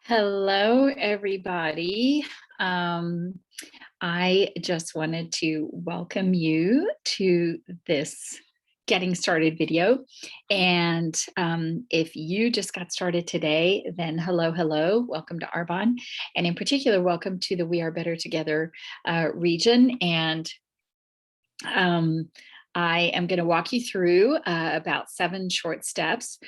Hello, everybody. Um, I just wanted to welcome you to this getting started video. And if you just got started today, then hello, welcome to Arbonne. And in particular, welcome to the We Are Better Together region. And um, I am going to walk you through about 7 short steps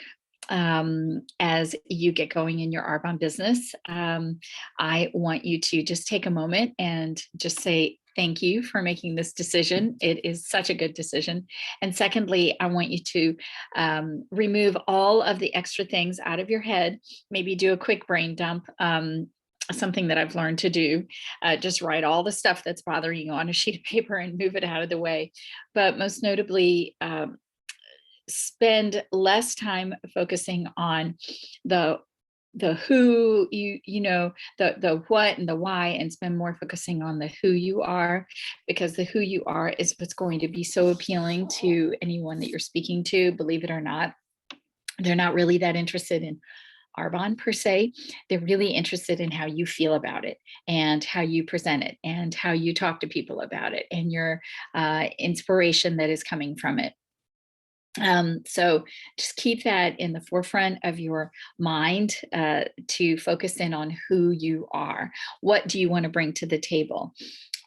as you get going in your Arbonne business. I want you to just take a moment and just say thank you for making this decision. It is such a good decision. And secondly, I want you to remove all of the extra things out of your head, maybe do a quick brain dump. Something that I've learned to do, just write all the stuff that's bothering you on a sheet of paper and move it out of the way. But most notably, spend less time focusing on the who the what and the why, and spend more focusing on the who you are, because the who you are is what's going to be so appealing to anyone that you're speaking to. Believe it or not, they're not really that interested in Arbonne per se. They're really interested in how you feel about it and how you present it and how you talk to people about it and your inspiration that is coming from it. So just keep that in the forefront of your mind, to focus in on who you are. What do you want to bring to the table?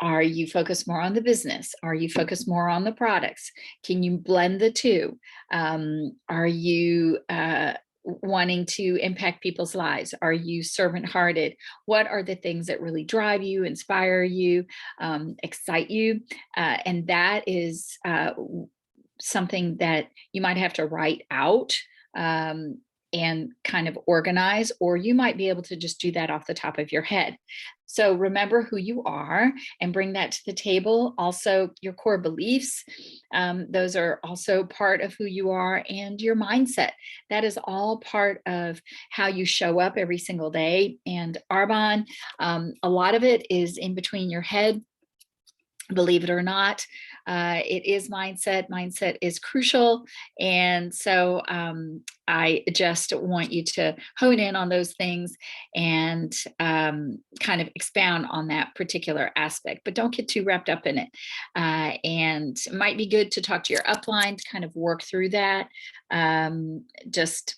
Are you focused more on the business? Are you focused more on the products? Can you blend the two? Are you wanting to impact people's lives? Are you servant hearted? What are the things that really drive you, inspire you, excite you? And that is something that you might have to write out and kind of organize, or you might be able to just do that off the top of your head. So remember who you are and bring that to the table. Also, your core beliefs, those are also part of who you are, and your mindset. That is all part of how you show up every single day. And Arbonne, a lot of it is in between your head. Believe it or not, it is mindset. Mindset is crucial. And so I just want you to hone in on those things and kind of expound on that particular aspect, but don't get too wrapped up in it. And it might be good to talk to your upline to kind of work through that. Just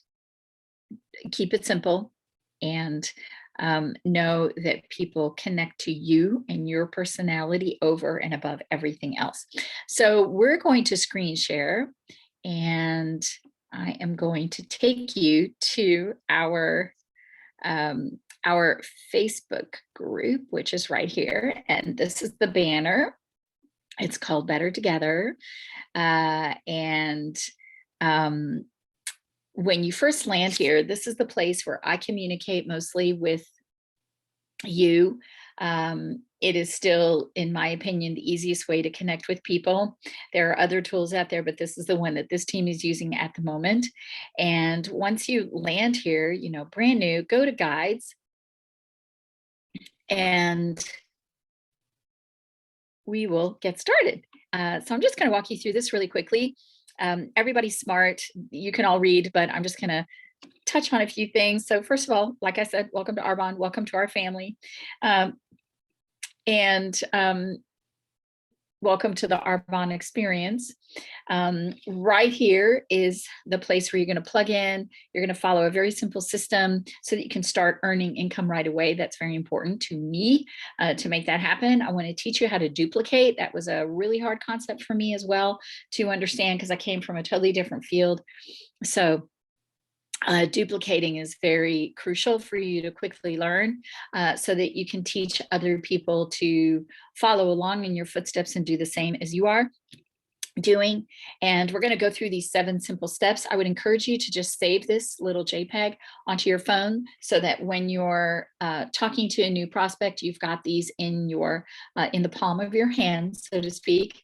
keep it simple, and know that people connect to you and your personality over and above everything else. So we're going to screen share, and I am going to take you to our Facebook group, which is right here. And this is the banner. It's called Better Together. And when you first land here, this is the place where I communicate mostly with you. It is still, in my opinion, the easiest way to connect with people. There are other tools out there, but this is the one that this team is using at the moment. And once you land here, brand new, go to guides, and we will get started. So I'm just going to walk you through this really quickly. Everybody's smart. You can all read, but I'm just going to touch on a few things. So first of all, like I said, welcome to Arbonne, welcome to our family. And welcome to the Arbonne experience. Right here is the place where you're going to plug in. You're going to follow a very simple system so that you can start earning income right away. That's very important to me to make that happen. I want to teach you how to duplicate. That was a really hard concept for me as well to understand, because I came from a totally different field. So duplicating is very crucial for you to quickly learn, so that you can teach other people to follow along in your footsteps and do the same as you are doing. And we're going to go through these 7 simple steps. I would encourage you to just save this little JPEG onto your phone, so that when you're talking to a new prospect, you've got these in the palm of your hand, so to speak.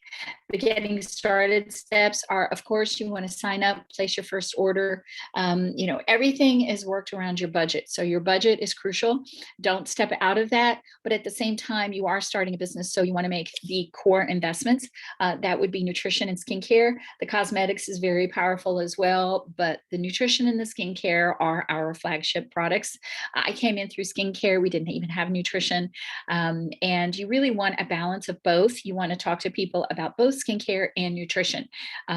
The getting started steps are, of course, you want to sign up, place your first order. Everything is worked around your budget. So your budget is crucial. Don't step out of that. But at the same time, you are starting a business, so you want to make the core investments. That would be nutrition nutrition and skincare. The cosmetics is very powerful as well, but the nutrition and the skincare are our flagship products. I came in through skincare. We didn't even have nutrition. And you really want a balance of both. You want to talk to people about both skincare and nutrition.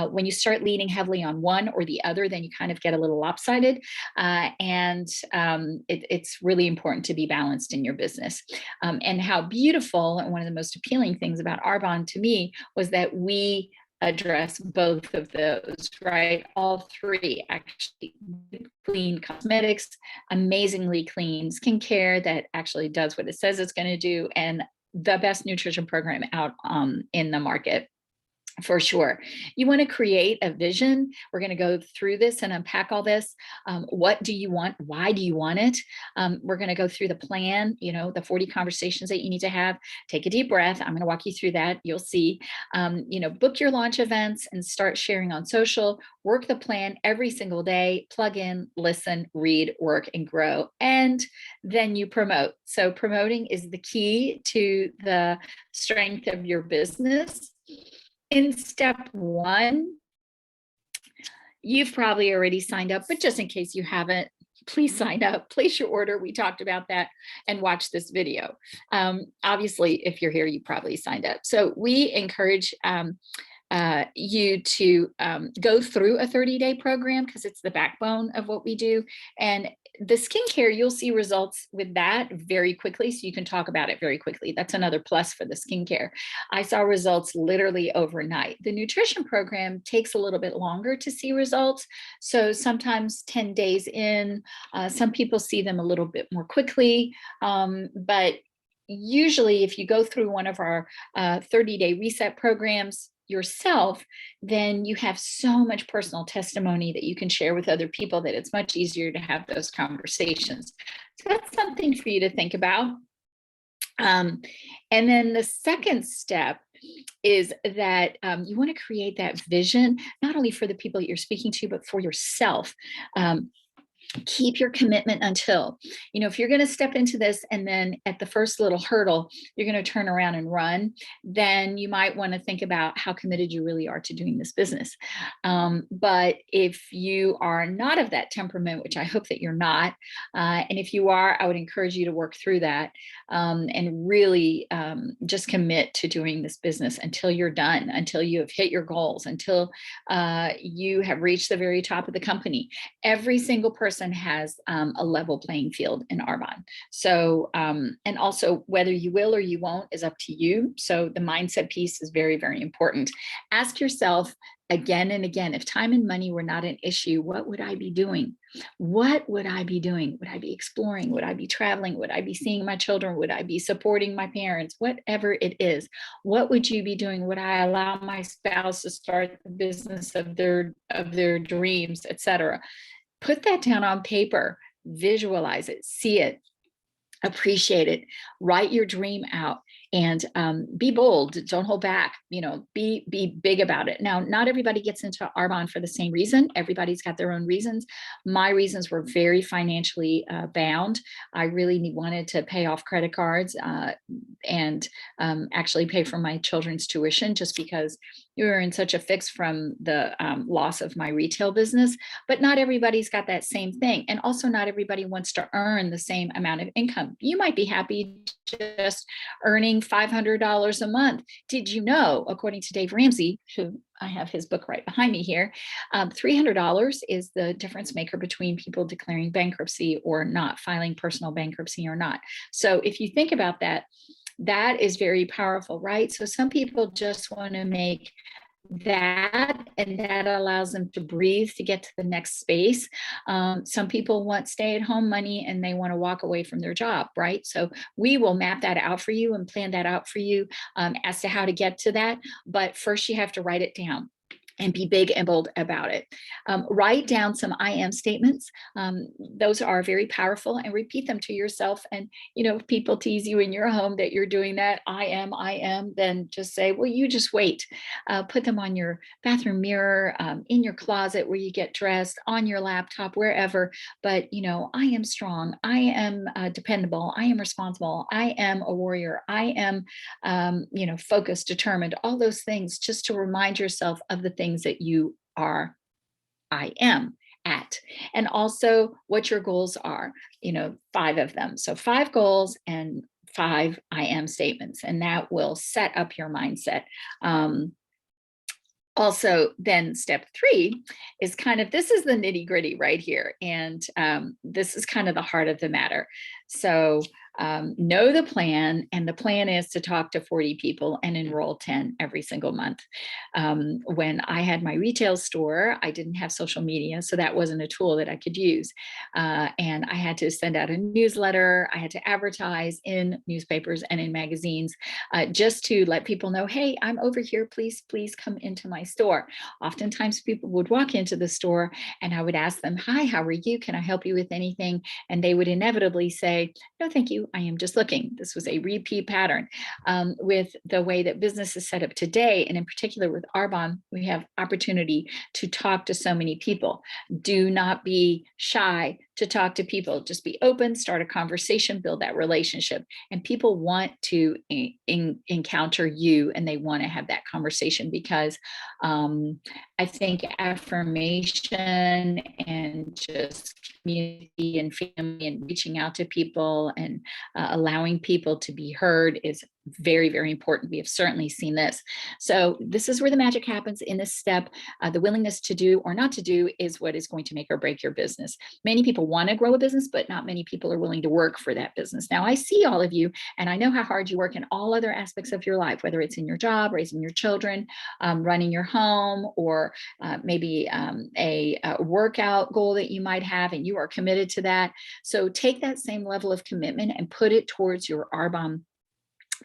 When you start leaning heavily on one or the other, then you kind of get a little lopsided. It's really important to be balanced in your business. And how beautiful, and one of the most appealing things about Arbonne to me was that we address both of those, right? All three, actually. Clean cosmetics, amazingly clean skincare that actually does what it says it's going to do, and the best nutrition program out in the market. For sure. You want to create a vision. We're going to go through this and unpack all this. What do you want? Why do you want it? We're going to go through the plan, the 40 conversations that you need to have. Take a deep breath. I'm going to walk you through that. You'll see, book your launch events and start sharing on social. Work the plan every single day. Plug in, listen, read, work, and grow. And then you promote. So promoting is the key to the strength of your business. In step one, you've probably already signed up, but just in case you haven't, please sign up, place your order. We talked about that, and watch this video. Obviously, if you're here, you probably signed up. So we encourage you to go through a 30-day program because it's the backbone of what we do. And the skincare, you'll see results with that very quickly. So you can talk about it very quickly. That's another plus for the skincare. I saw results literally overnight. The nutrition program takes a little bit longer to see results. So sometimes 10 days in, some people see them a little bit more quickly. But usually if you go through one of our 30-day reset programs yourself, then you have so much personal testimony that you can share with other people that it's much easier to have those conversations. So that's something for you to think about. And then the second step is that you want to create that vision, not only for the people that you're speaking to, but for yourself. Keep your commitment until, if you're going to step into this and then at the first little hurdle, you're going to turn around and run, then you might want to think about how committed you really are to doing this business. But if you are not of that temperament, which I hope that you're not, and if you are, I would encourage you to work through that and really just commit to doing this business until you're done, until you have hit your goals, until you have reached the very top of the company. Every single person has a level playing field in Arbonne. So, and also whether you will or you won't is up to you. So the mindset piece is very, very important. Ask yourself again and again, if time and money were not an issue, what would I be doing? What would I be doing? Would I be exploring? Would I be traveling? Would I be seeing my children? Would I be supporting my parents? Whatever it is, what would you be doing? Would I allow my spouse to start the business of their dreams, etc.? Put that down on paper, visualize it, see it, appreciate it, write your dream out, and be bold. Don't hold back. Be big about it. Now, not everybody gets into Arbonne for the same reason. Everybody's got their own reasons. My reasons were very financially bound. I really wanted to pay off credit cards and actually pay for my children's tuition, just because we were in such a fix from the loss of my retail business. But not everybody's got that same thing. And also not everybody wants to earn the same amount of income. You might be happy just earning $500 a month. Did you know, according to Dave Ramsey, who I have his book right behind me here, $300 is the difference maker between people declaring bankruptcy or not, filing personal bankruptcy or not. So if you think about that, that is very powerful, right? So some people just want to make that, and that allows them to breathe to get to the next space. Some people want stay-at-home money and they want to walk away from their job, right? So we will map that out for you and plan that out for you as to how to get to that. But first you have to write it down. and be big and bold about it. Write down some I am statements. Those are very powerful, and repeat them to yourself. And, if people tease you in your home that you're doing that, I am, then just say, well, you just wait. Put them on your bathroom mirror, in your closet where you get dressed, on your laptop, wherever. But, I am strong. I am dependable. I am responsible. I am a warrior. I am, focused, determined, all those things, just to remind yourself of the things that you are, I am at, and also what your goals are, 5 of them. So 5 goals and 5 I am statements, and that will set up your mindset. Also, then step 3 is this is the nitty gritty right here. And this is kind of the heart of the matter. So know the plan, and the plan is to talk to 40 people and enroll 10 every single month. When I had my retail store, I didn't have social media, so that wasn't a tool that I could use. And I had to send out a newsletter. I had to advertise in newspapers and in magazines, just to let people know, hey, I'm over here. Please come into my store. Oftentimes people would walk into the store and I would ask them, hi, how are you? Can I help you with anything? And they would inevitably say, no, thank you. I am just looking. This was a repeat pattern. With the way that business is set up today, and in particular with Arbonne, we have opportunity to talk to so many people. Do not be shy to talk to people. Just be open, start a conversation, build that relationship. And people want to encounter you, and they want to have that conversation, because I think affirmation and just community and family and reaching out to people and allowing people to be heard is very, very important. We have certainly seen this. So this is where the magic happens in this step. The willingness to do or not to do is what is going to make or break your business. Many people want to grow a business, but not many people are willing to work for that business. Now, I see all of you, and I know how hard you work in all other aspects of your life, whether it's in your job, raising your children, running your home, or maybe a workout goal that you might have, and you are committed to that. So take that same level of commitment and put it towards your Arbonne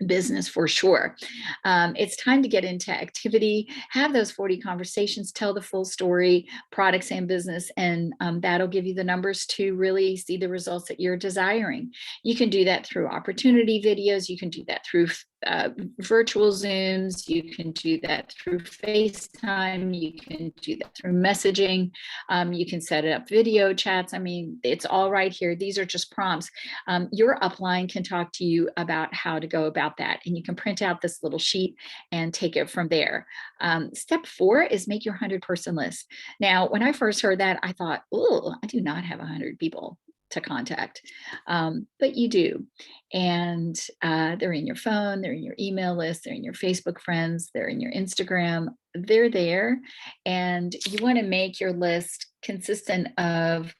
business for sure. It's time to get into activity, have those 40 conversations, tell the full story, products and business, and that'll give you the numbers to really see the results that you're desiring. You can do that through opportunity videos. You can do that through virtual Zooms. You can do that through FaceTime. You can do that through messaging. You can set up video chats. I mean, it's all right here. These are just prompts. Your upline can talk to you about how to go about that, and you can print out this little sheet and take it from there. Step 4 is make your 100-person list. Now, when I first heard that, I thought, oh, I do not have 100 people to contact, but you do. And they're in your phone, they're in your email list, they're in your Facebook friends, they're in your Instagram, they're there. And you want to make your list consistent of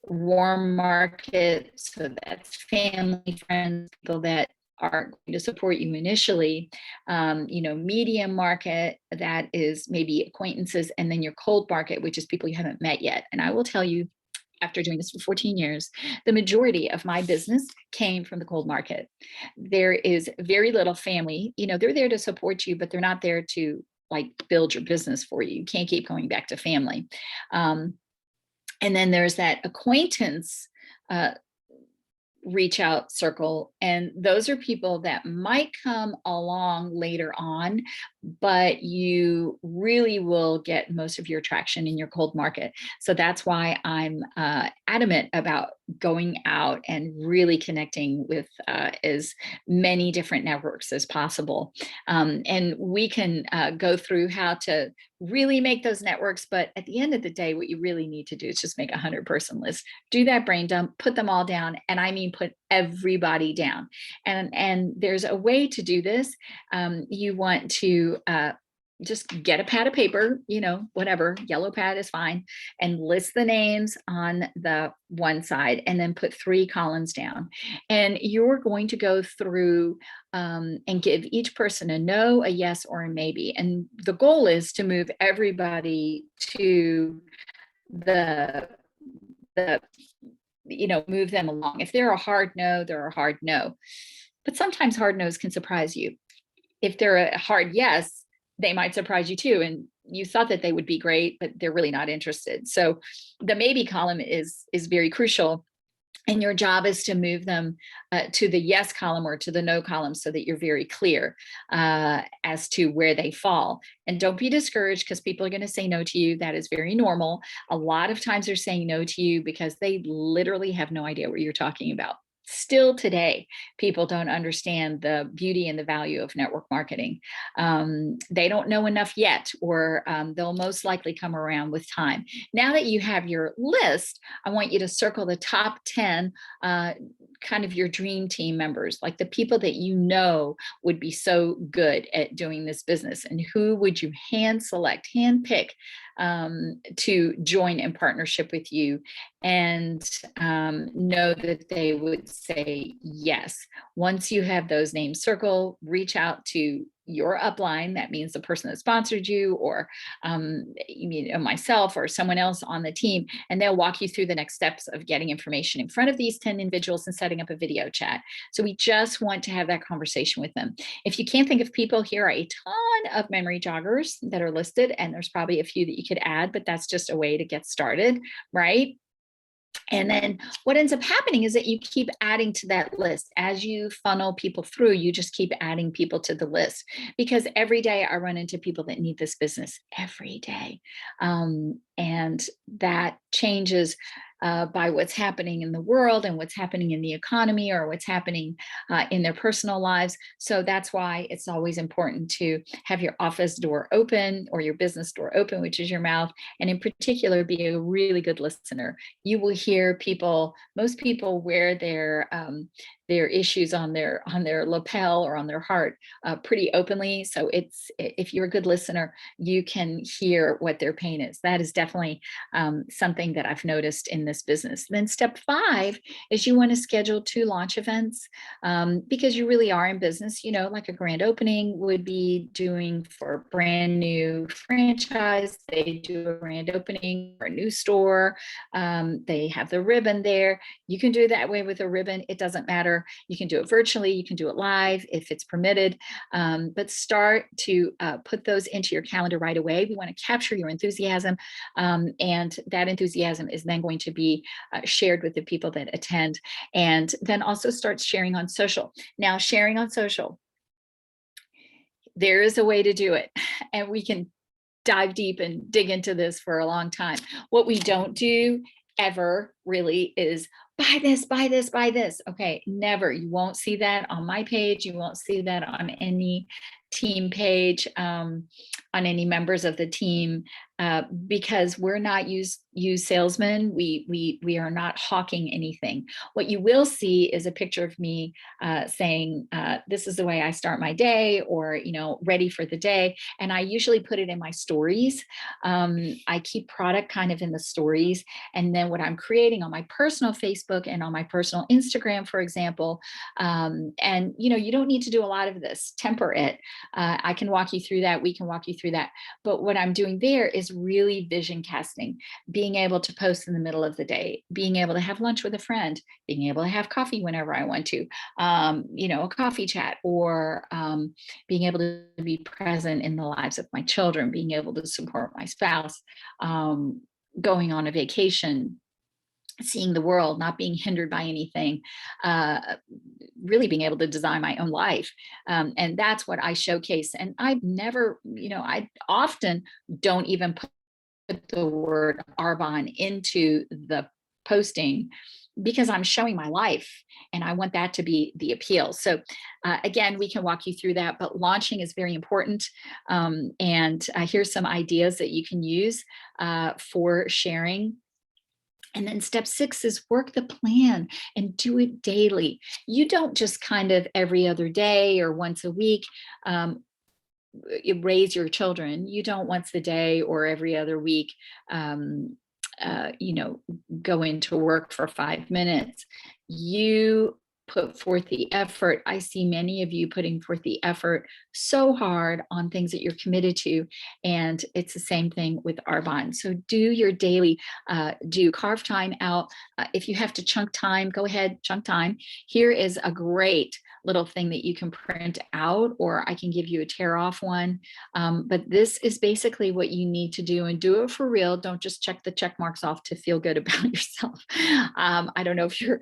warm market, so that's family, friends, people that are going to support you initially, medium market, that is maybe acquaintances, and then your cold market, which is people you haven't met yet. And I will tell you, after doing this for 14 years, the majority of my business came from the cold market. There is very little family, they're there to support you, but they're not there to build your business for you. You can't keep going back to family. And then there's that acquaintance reach out circle. And those are people that might come along later on, but you really will get most of your traction in your cold market. So that's why I'm adamant about going out and really connecting with as many different networks as possible. And we can go through how to really make those networks. But at the end of the day, what you really need to do is just make a 100-person list, do that brain dump, put them all down. And I mean, put everybody down. And there's a way to do this. You want to just get a pad of paper, whatever, yellow pad is fine, and list the names on the one side, and then put 3 columns down. And you're going to go through and give each person a no, a yes, or a maybe. And the goal is to move everybody to the move them along. If they're a hard no, they're a hard no. But sometimes hard no's can surprise you. If they're a hard yes, they might surprise you too. And you thought that they would be great, but they're really not interested. So the maybe column is very crucial. And your job is to move them to the yes column or to the no column so that you're very clear as to where they fall. And don't be discouraged because people are going to say no to you. That is very normal. A lot of times they're saying no to you because they literally have no idea what you're talking about. Still today, people don't understand the beauty and the value of network marketing. They don't know enough yet, or they'll most likely come around with time. Now that you have your list, I want you to circle the top 10 kind of your dream team members, like the people that you know would be so good at doing this business, and who would you hand select, hand pick to join in partnership with you, and know that they would say yes. Once you have those names circled, reach out to your upline. That means the person that sponsored you, or myself or someone else on the team, and they'll walk you through the next steps of getting information in front of these 10 individuals and setting up a video chat. So we just want to have that conversation with them. If you can't think of people, here are a ton of memory joggers that are listed, and there's probably a few that you could add, but that's just a way to get started, right? And then what ends up happening is that you keep adding to that list. As you funnel people through, you just keep adding people to the list, because every day I run into people that need this business every day. And that changes by what's happening in the world and what's happening in the economy, or what's happening in their personal lives. So that's why it's always important to have your office door open, or your business door open, which is your mouth. And in particular, be a really good listener. You will hear people, most people wear their issues on their lapel or on their heart pretty openly. So if you're a good listener, you can hear what their pain is. That is definitely something that I've noticed in this business. Then step 5 is you want to schedule 2 launch events, because you really are in business. Like a grand opening would be doing for a brand new franchise. They do a grand opening for a new store. They have the ribbon there. You can do it that way with a ribbon. It doesn't matter. You can do it virtually. You can do it live if it's permitted. But start to put those into your calendar right away. We want to capture your enthusiasm. And that enthusiasm is then going to be shared with the people that attend. And then also start sharing on social. Now, sharing on social, there is a way to do it. And we can dive deep and dig into this for a long time. What we don't do ever really is buy this, buy this, buy this. Okay, never. You won't see that on my page. You won't see that on any team page, on any members of the team, because we're not use salesmen. We are not hawking anything. What you will see is a picture of me saying, this is the way I start my day, or ready for the day. And I usually put it in my stories. I keep product kind of in the stories, and then what I'm creating on my personal Facebook and on my personal Instagram, for example. And you don't need to do a lot of this. Temper it. I can walk you through that. We can walk you through that. But what I'm doing there is really vision casting, being able to post in the middle of the day, being able to have lunch with a friend, being able to have coffee whenever I want to, a coffee chat, or being able to be present in the lives of my children, being able to support my spouse, going on a vacation, seeing the world, not being hindered by anything, really being able to design my own life. And that's what I showcase. And I've never, I often don't even put the word Arbonne into the posting, because I'm showing my life and I want that to be the appeal. So again, we can walk you through that, but launching is very important. And here's some ideas that you can use for sharing. And then step 6 is work the plan and do it daily. You don't just kind of every other day or once a week raise your children. You don't once a day or every other week, go into work for 5 minutes. You put forth the effort. I see many of you putting forth the effort so hard on things that you're committed to. And it's the same thing with Arbonne. So do your daily, carve time out. If you have to chunk time, go ahead, chunk time. Here is a great little thing that you can print out, or I can give you a tear off one. But this is basically what you need to do, and do it for real. Don't just check the check marks off to feel good about yourself. I don't know if you're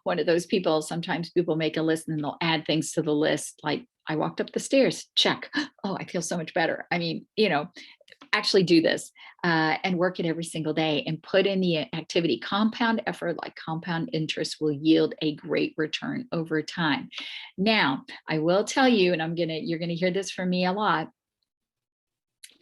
one of those people. Sometimes people make a list and they'll add things to the list, like I walked up the stairs, check. Oh, I feel so much better. I mean, actually do this and work it every single day and put in the activity. Compound effort, like compound interest, will yield a great return over time. Now, I will tell you, and you're gonna hear this from me a lot.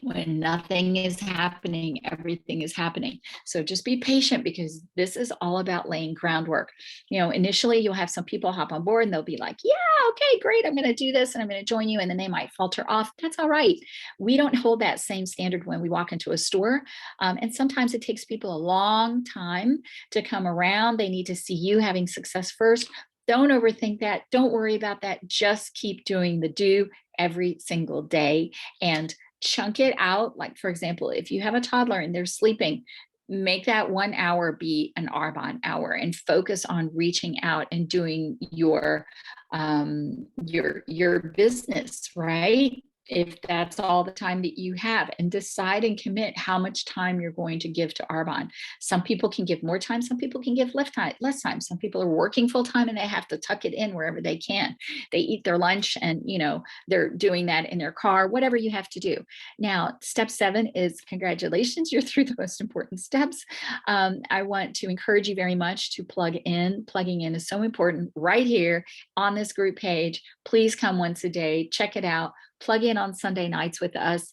When nothing is happening, everything is happening. So just be patient, because this is all about laying groundwork. Initially you'll have some people hop on board and they'll be like, yeah, okay, great, I'm going to do this and I'm going to join you. And then they might falter off. That's all right. We don't hold that same standard when we walk into a store. And sometimes it takes people a long time to come around. They need to see you having success first. Don't overthink that. Don't worry about that. Just keep doing the do every single day, and chunk it out. Like, for example, if you have a toddler and they're sleeping, make that 1 hour be an Arbonne hour, and focus on reaching out and doing your business, right? If that's all the time that you have, and decide and commit how much time you're going to give to Arbonne. Some people can give more time, some people can give less time. Some people are working full time and they have to tuck it in wherever they can. They eat their lunch and they're doing that in their car, whatever you have to do. Now, step 7 is congratulations, you're through the most important steps. I want to encourage you very much to plug in. Plugging in is so important right here on this group page. Please come once a day, check it out. Plug in on Sunday nights with us.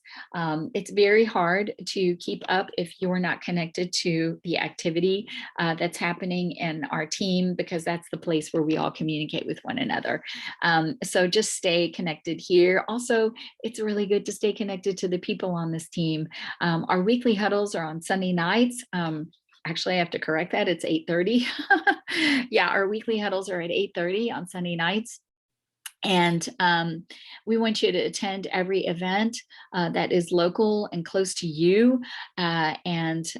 It's very hard to keep up if you're not connected to the activity that's happening in our team, because that's the place where we all communicate with one another. So just stay connected here. Also, it's really good to stay connected to the people on this team. Our weekly huddles are on Sunday nights. Actually, I have to correct that. It's 8:30. Yeah, our weekly huddles are at 8:30 on Sunday nights. And we want you to attend every event that is local and close to you. It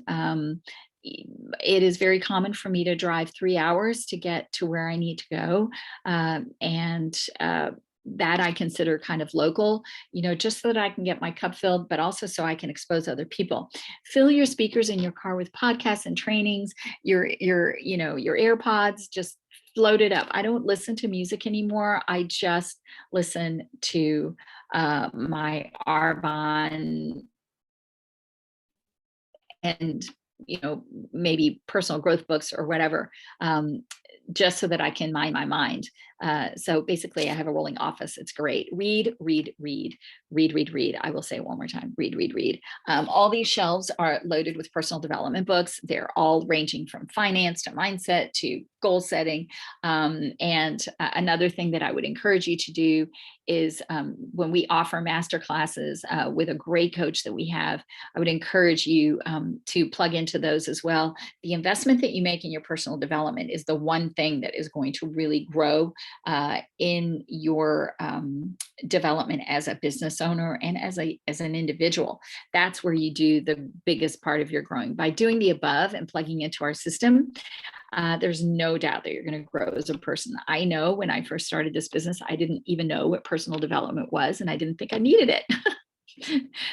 is very common for me to drive 3 hours to get to where I need to go. That I consider kind of local, just so that I can get my cup filled, but also so I can expose other people. Fill your speakers in your car with podcasts and trainings, your AirPods, just float it up. I don't listen to music anymore. I just listen to my Arbonne and maybe personal growth books or whatever, just so that I can mind my mind. So basically, I have a rolling office. It's great. Read, read, read, read, read, read. I will say it one more time. Read, read, read. All these shelves are loaded with personal development books. They're all ranging from finance to mindset to goal setting. Another thing that I would encourage you to do is when we offer master classes with a great coach that we have, I would encourage you to plug into those as well. The investment that you make in your personal development is the one thing that is going to really grow in your development as a business owner and as an individual. That's where you do the biggest part of your growing. By doing the above and plugging into our system, there's no doubt that you're going to grow as a person. I know when I first started this business, I didn't even know what personal development was, and I didn't think I needed it.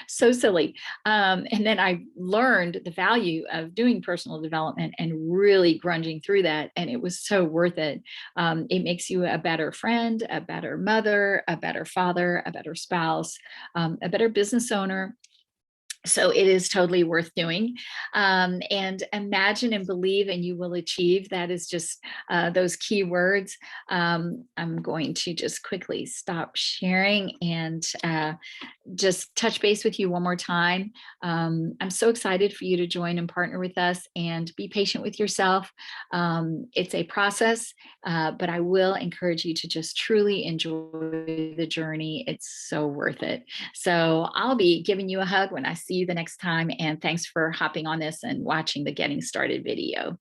So silly. And then I learned the value of doing personal development and really grunging through that. And it was so worth it. It makes you a better friend, a better mother, a better father, a better spouse, a better business owner. So it is totally worth doing. And imagine and believe and you will achieve. That is just those key words. I'm going to just quickly stop sharing and just touch base with you one more time. I'm so excited for you to join and partner with us, and be patient with yourself. It's a process, but I will encourage you to just truly enjoy the journey. It's so worth it. So I'll be giving you a hug when I see you the next time. And thanks for hopping on this and watching the Getting Started video.